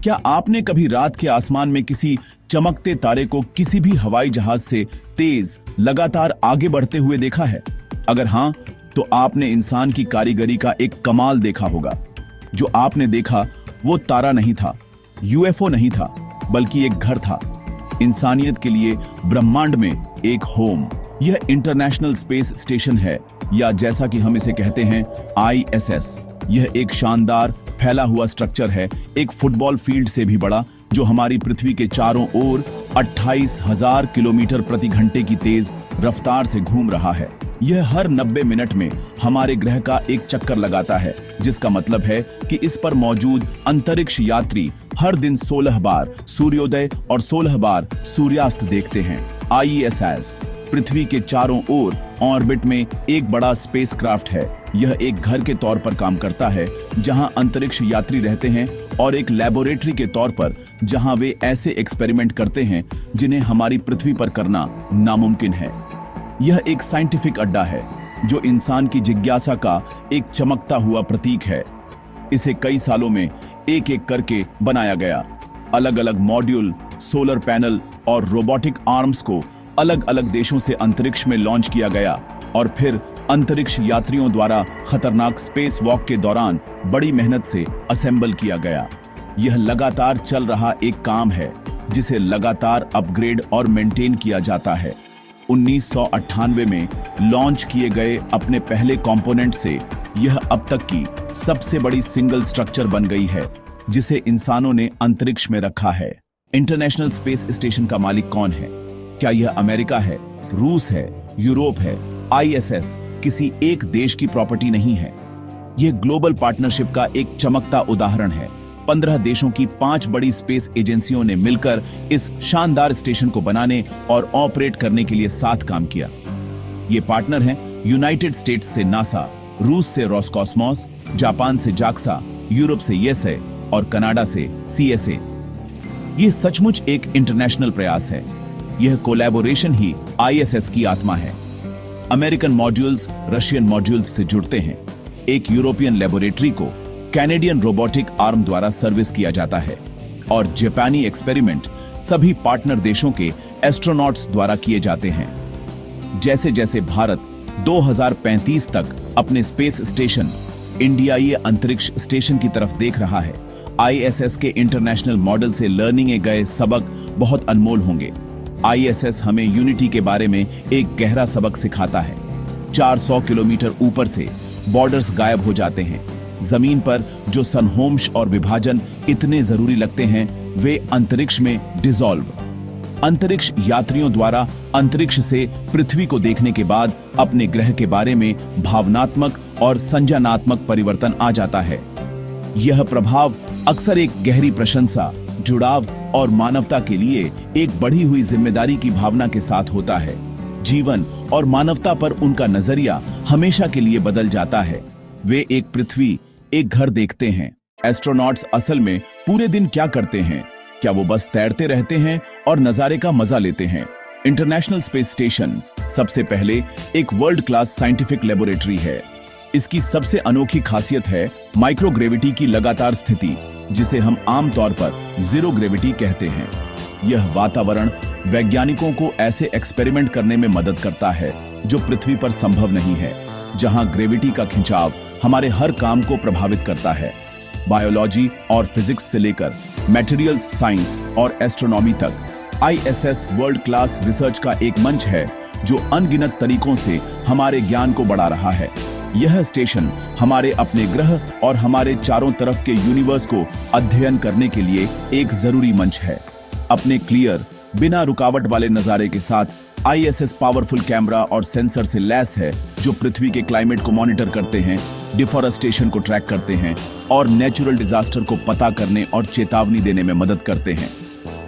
क्या आपने कभी रात के आसमान में किसी चमकते तारे को किसी भी हवाई जहाज से तेज लगातार आगे बढ़ते हुए देखा है? अगर हां, तो आपने इंसान की कारीगरी का एक कमाल देखा होगा। जो आपने देखा वो तारा नहीं था, यूएफओ नहीं था, बल्कि एक घर था। इंसानियत के लिए ब्रह्मांड में एक होम। यह इंटरनेशनल स्पेस स्टेशन है, या जैसा कि हम इसे कहते हैं ISS। यह एक शानदार फैला हुआ स्ट्रक्चर है, एक फुटबॉल फील्ड से भी बड़ा, जो हमारी पृथ्वी के चारों ओर 28,000 किलोमीटर प्रति घंटे की तेज रफ्तार से घूम रहा है। यह हर 90 मिनट में हमारे ग्रह का एक चक्कर लगाता है, जिसका मतलब है कि इस पर मौजूद अंतरिक्ष यात्री हर दिन 16 बार सूर्योदय और 16 बार सूर्यास्त देखते हैं। ISS पृथ्वी के चारों ओर ऑर्बिट में एक बड़ा स्पेसक्राफ्ट है। यह एक घर के तौर पर काम करता है, जहां अंतरिक्ष यात्री रहते हैं, और एक लैबोरेटरी के तौर पर, जहां वे ऐसे एक्सपेरिमेंट करते हैं जिन्हें हमारी पृथ्वी पर करना नामुमकिन है। यह एक साइंटिफिक अड्डा है, जो इंसान की जिज्ञासा का एक चमकता हुआ प्रतीक है। इसे कई सालों में एक एक करके बनाया गया। अलग अलग मॉड्यूल, सोलर पैनल और रोबोटिक आर्म्स को अलग अलग देशों से अंतरिक्ष में लॉन्च किया गया, और फिर अंतरिक्ष यात्रियों द्वारा खतरनाक स्पेस वॉक के दौरान बड़ी मेहनत से असेंबल किया गया। यह लगातार चल रहा एक काम है, जिसे लगातार अपग्रेड और मेंटेन किया जाता है। 1998 में लॉन्च किए गए अपने पहले कंपोनेंट से यह अब तक की सबसे बड़ी सिंगल स्ट्रक्चर बन गई है, जिसे इंसानों ने अंतरिक्ष में रखा है। इंटरनेशनल स्पेस स्टेशन का मालिक कौन है? क्या यह अमेरिका है, रूस है, यूरोप है? ISS किसी एक देश की प्रॉपर्टी नहीं है। यह ग्लोबल पार्टनरशिप का एक चमकता उदाहरण है। 15 देशों की 5 बड़ी स्पेस एजेंसियों ने मिलकर इस शानदार स्टेशन को बनाने और ऑपरेट करने के लिए साथ काम किया। ये पार्टनर हैं यूनाइटेड स्टेट्स से नासा, रूस से रोसकॉस्मोस, जापान से जाक्सा, यूरोप से ESA और कनाडा से CSA। ये सचमुच एक इंटरनेशनल प्रयास है। यह कोलैबोरेशन ही ISS की आत्मा है। अमेरिकन मॉड्यूल्स रशियन मॉड्यूल्स से जुड़ते हैं। एक यूरोपियन लेबोरेटरी को कैनेडियन रोबोटिक आर्म द्वारा सर्विस किया जाता है, और जापानी एक्सपेरिमेंट सभी पार्टनर देशों के एस्ट्रोनॉट्स द्वारा किए जाते हैं। जैसे जैसे भारत 2035 तक अपने स्पेस स्टेशन इंडियाई अंतरिक्ष स्टेशन की तरफ देख रहा है, ISS के इंटरनेशनल मॉडल से लर्निंग गए सबक बहुत अनमोल होंगे। ISS हमें यूनिटी के बारे में एक गहरा सबक सिखाता है। 400 किलोमीटर ऊपर से बॉर्डर्स गायब हो जाते हैं। जमीन पर जो संहोम्श और विभाजन इतने जरूरी लगते हैं, वे अंतरिक्ष में डिसॉल्व। अंतरिक्ष यात्रियों द्वारा अंतरिक्ष से पृथ्वी को देखने के बाद अपने ग्रह के बारे में भावनात्मक और संज्ञानात्मक परिवर्तन आ जाता है। यह प्रभाव अक्सर एक गहरी प्रशंसा, जुड़ाव और मानवता के लिए एक बढ़ी हुई जिम्मेदारी की भावना के साथ होता है। जीवन और मानवता पर उनका नजरिया हमेशा के लिए बदल जाता है। वे एक पृथ्वी, एक घर देखते हैं। एस्ट्रोनॉट्स असल में पूरे दिन क्या करते हैं? क्या वो बस तैरते रहते हैं और नजारे का मजा लेते हैं? इंटरनेशनल स्पेस स्टेशन सबसे पहले एक वर्ल्ड क्लास साइंटिफिक लेबोरेटरी है। इसकी सबसे अनोखी खासियत है माइक्रोग्रेविटी की लगातार स्थिति, जिसे हम आमतौर पर जीरो ग्रेविटी कहते हैं। यह वातावरण वैज्ञानिकों को ऐसे एक्सपेरिमेंट करने में मदद करता है जो पृथ्वी पर संभव नहीं है, जहां ग्रेविटी का खिंचाव हमारे हर काम को प्रभावित करता है। बायोलॉजी और फिजिक्स से लेकर मटेरियल्स साइंस और एस्ट्रोनॉमी तक, ISS वर्ल्ड क्लास रिसर्च का एक मंच है जो अनगिनत तरीकों से हमारे ज्ञान को बढ़ा रहा है। यह स्टेशन हमारे अपने ग्रह और हमारे चारों तरफ के यूनिवर्स को अध्ययन करने के लिए एक जरूरी मंच है। अपने क्लियर, बिना रुकावट वाले नजारे के साथ ISS पावरफुल कैमरा और सेंसर से लैस है, जो पृथ्वी के क्लाइमेट को मॉनिटर करते हैं, डिफॉरेस्टेशन को ट्रैक करते हैं और नेचुरल डिजास्टर को पता करने और चेतावनी देने में मदद करते हैं।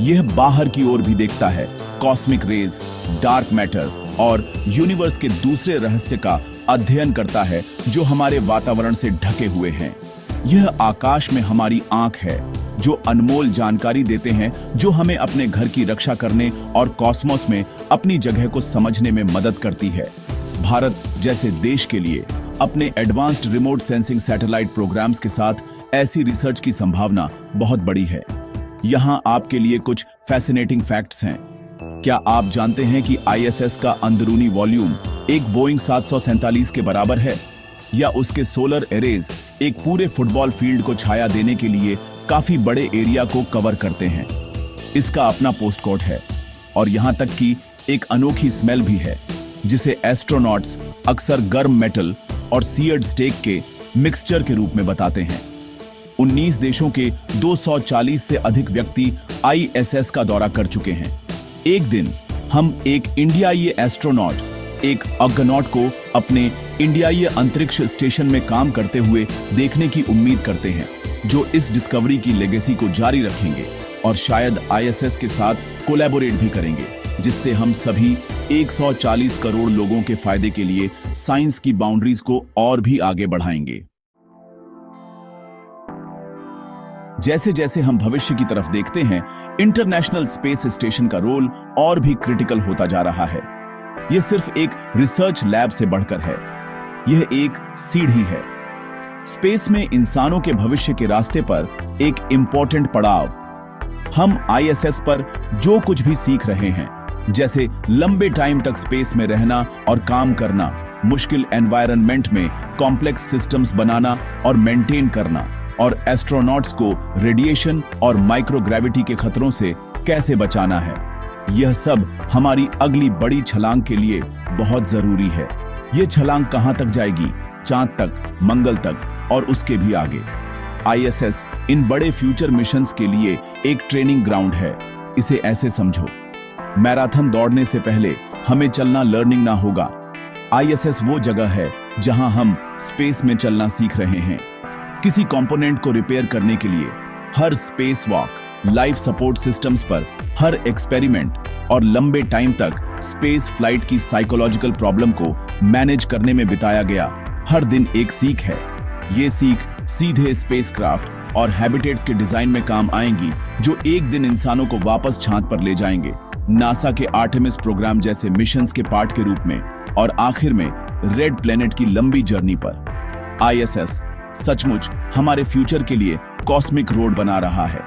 यह बाहर की ओर भी देखता है, कॉस्मिक रेज, डार्क मैटर और यूनिवर्स के दूसरे रहस्य का अध्ययन करता है जो हमारे वातावरण से ढके हुए हैं। यह आकाश में हमारी आंख है, जो अनमोल जानकारी देते हैं, जो हमें अपने घर की रक्षा करने और कॉस्मोस में अपनी जगह को समझने में मदद करती है। भारत जैसे देश के लिए अपने advanced remote sensing satellite programmes के साथ ऐसी रिसर्च की संभावना बहुत बड़ी है। यहाँ आपके लिए कुछ फैसिनेटिंग फैक्ट्स हैं। क्या आप जानते हैं कि आईएसएस का अंदरूनी वॉल्यूम एक बोइंग 747 के बराबर है, या उसके सोलर एरेज एक पूरे फुटबॉल फील्ड को छाया देने के लिए काफी बड़े एरिया को कवर करते हैं। इसका अपना पोस्ट कोड है और यहाँ तक कि एक अनोखी स्मेल भी है जिसे एस्ट्रोनॉट्स अक्सर गर्म मेटल और सीयर्ड स्टेक के मिक्सचर के रूप में बताते हैं। 19 देशों के 240 से अधिक व्यक्ति आईएसएस का दौरा कर चुके हैं। एक दिन हम एक इंडियाई एस्ट्रोनॉट, एक अर्गोनॉट को अपने इंडियाई अंतरिक्ष स्टेशन में काम करते हुए देखने की उम्मीद करते हैं, जो इस डिस्कवरी की लेगेसी को जारी रखेंगे और शायद आईएसएस के साथ कोलैबोरेट भी करेंगे, जिससे हम सभी 140 करोड़ लोगों के फायदे के लिए साइंस की बाउंड्रीज को और भी आगे बढ़ाएंगे। जैसे जैसे हम भविष्य की तरफ देखते हैं, इंटरनेशनल स्पेस स्टेशन का रोल और भी क्रिटिकल होता जा रहा है। यह सिर्फ एक रिसर्च लैब से बढ़कर है, यह एक सीढ़ी है। स्पेस में इंसानों के भविष्य के रास्ते पर एक इंपॉर्टेंट पड़ाव। हम आईएसएस पर जो कुछ भी सीख रहे हैं, जैसे लंबे टाइम तक स्पेस में रहना और काम करना, मुश्किल एनवायरनमेंट में कॉम्प्लेक्स सिस्टम्स बनाना और मेंटेन करना, और एस्ट्रोनॉट्स को रेडिएशन और माइक्रोग्रेविटी के खतरों से कैसे बचाना है, यह सब हमारी अगली बड़ी छलांग के लिए बहुत जरूरी है। यह छलांग कहां तक जाएगी? चांद तक, मंगल तक और उसके भी आगे। आईएसएस इन बड़े फ्यूचर मिशंस के लिए एक ट्रेनिंग ग्राउंड है। इसे ऐसे समझो, मैराथन दौड़ने से पहले हमें चलना लर्निंग ना होगा। आईएसएस वो जगह है जहां हम स्पेस में चलना सीख रहे हैं। किसी कंपोनेंट को रिपेयर करने के लिए हर space walk, life support systems पर हर एक्सपेरिमेंट और लंबे टाइम तक स्पेस फ्लाइट की साइकोलॉजिकल प्रॉब्लम को मैनेज करने में बिताया गया हर दिन एक सीख है। ये सीख सीधे स्पेसक्राफ्ट और हैबिटेट्स के डिजाइन में काम आएंगी, जो एक दिन इंसानों को वापस चांद पर ले जाएंगे, नासा के आर्टेमिस प्रोग्राम जैसे मिशंस के पार्ट के रूप में, और आखिर में रेड प्लेनेट की लंबी जर्नी पर। आईएसएस सचमुच हमारे फ्यूचर के लिए कॉस्मिक रोड बना रहा है।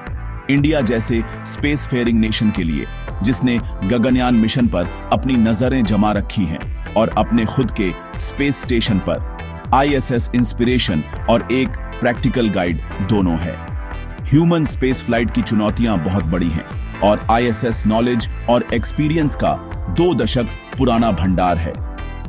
इंडिया जैसे स्पेस फेयरिंग नेशन के लिए, जिसने गगनयान मिशन पर अपनी नजरें जमा रखी हैं और अपने खुद के स्पेस स्टेशन पर, आईएसएस इंस्पिरेशन और एक प्रैक्टिकल गाइड दोनों है। ह्यूमन स्पेस फ्लाइट की चुनौतियां बहुत बड़ी हैं और आईएसएस नॉलेज और एक्सपीरियंस का 2 दशक पुराना भंडार है।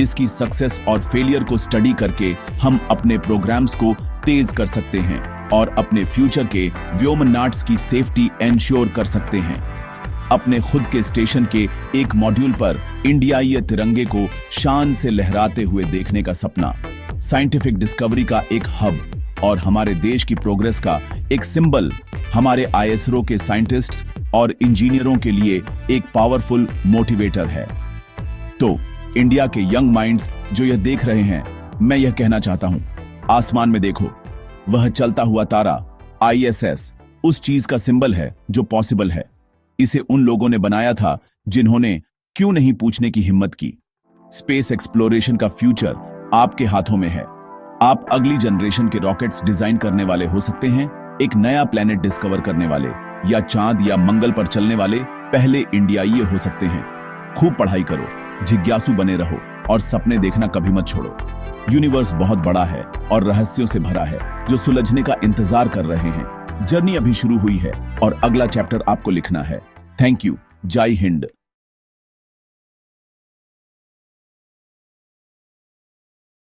इसकी सक्सेस और फेलियर को स्टडी करके हम अपने प्रोग्राम्स को तेज कर सकते हैं और अपने फ्यूचर के व्योमनाट्स की सेफ्टी एंश्योर कर सकते हैं। अपने खुद के स्टेशन के एक मॉड्यूल पर इंडियाई तिरंगे को शान से लहराते हुए देखने का सपना, साइंटिफिक डिस्कवरी का एक हब और हमारे देश की प्रोग्रेस का एक सिंबल, हमारे आईएसरो के साइंटिस्ट्स और इंजीनियरों के लिए एक पावरफुल मोटिवेटर है। तो इंडिया के यंग माइंड्स जो यह देख रहे हैं, मैं यह कहना चाहता हूं, आसमान में देखो, वह चलता हुआ तारा आईएसएस उस चीज का सिंबल है जो पॉसिबल है। इसे उन लोगों ने बनाया था जिन्होंने क्यों नहीं पूछने की हिम्मत की। स्पेस एक्सप्लोरेशन का फ्यूचर आपके हाथों में है। आप अगली जनरेशन के रॉकेट्स डिजाइन करने वाले हो सकते हैं, एक नया प्लेनेट डिस्कवर करने वाले, या चांद या मंगल पर चलने वाले पहले इंडियाई हो सकते हैं। खूब पढ़ाई करो, जिज्ञासु बने रहो और सपने देखना कभी मत छोड़ो। यूनिवर्स बहुत बड़ा है और रहस्यों से भरा है, जो सुलझने का इंतजार कर रहे हैं। जर्नी अभी शुरू हुई है और अगला चैप्टर आपको लिखना है। Thank you. जय हिंद।